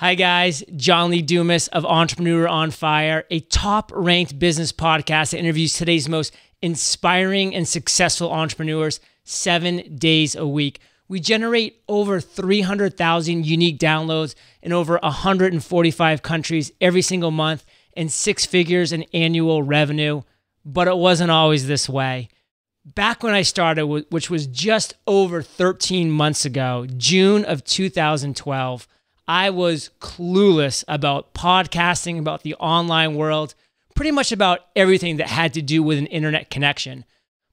Hi guys, John Lee Dumas of Entrepreneur on Fire, a top-ranked business podcast that interviews today's most inspiring and successful entrepreneurs 7 days a week. We generate over 300,000 unique downloads in over 145 countries every single month and 6 figures in annual revenue, but it wasn't always this way. Back when I started, which was just over 13 months ago, June of 2012, I was clueless about podcasting, about the online world, pretty much about everything that had to do with an internet connection.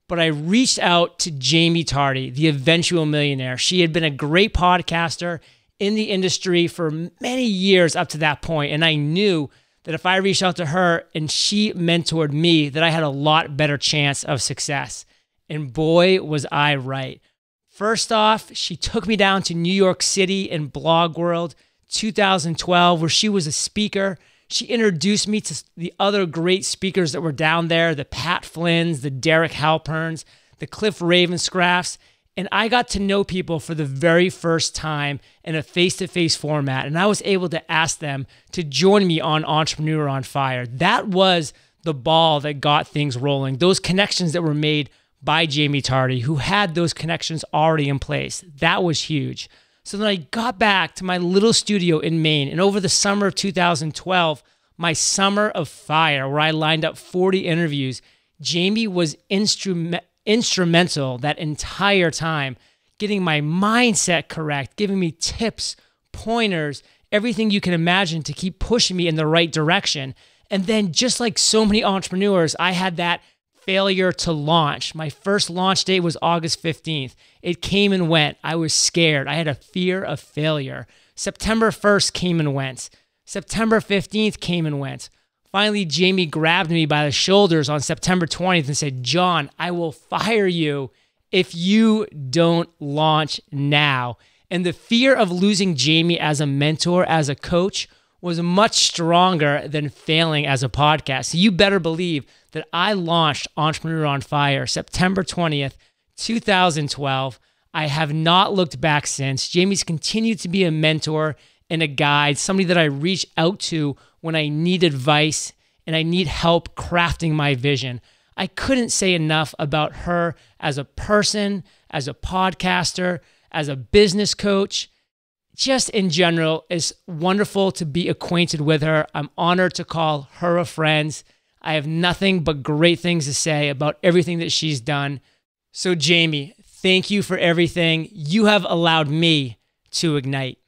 But I reached out to Jaime Tardy, the Eventual Millionaire. She had been a great podcaster in the industry for many years up to that point, and I knew that if I reached out to her and she mentored me, that I had a lot better chance of success. And boy, was I right. First off, she took me down to New York City in Blog World 2012, where she was a speaker. She introduced me to the other great speakers that were down there, the Pat Flynn's, the Derek Halperns, the Cliff Ravenscrafts, and I got to know people for the very first time in a face-to-face format, and I was able to ask them to join me on Entrepreneur on Fire. That was the ball that got things rolling, those connections that were made by Jaime Tardy, who had those connections already in place. That was huge. So then I got back to my little studio in Maine, and over the summer of 2012, my summer of fire, where I lined up 40 interviews, Jaime was instrumental that entire time, getting my mindset correct, giving me tips, pointers, everything you can imagine to keep pushing me in the right direction. And then just like so many entrepreneurs, I had that failure to launch. My first launch date was August 15th. It came and went. I was scared. I had a fear of failure. September 1st came and went. September 15th came and went. Finally, Jaime grabbed me by the shoulders on September 20th and said, "John, I will fire you if you don't launch now." And the fear of losing Jaime as a mentor, as a coach, was much stronger than failing as a podcast. So you better believe that I launched Entrepreneur on Fire September 20th, 2012. I have not looked back since. Jaime's continued to be a mentor and a guide, somebody that I reach out to when I need advice and I need help crafting my vision. I couldn't say enough about her as a person, as a podcaster, as a business coach. Just in general, it's wonderful to be acquainted with her. I'm honored to call her a friend. I have nothing but great things to say about everything that she's done. So Jaime, thank you for everything. You have allowed me to ignite.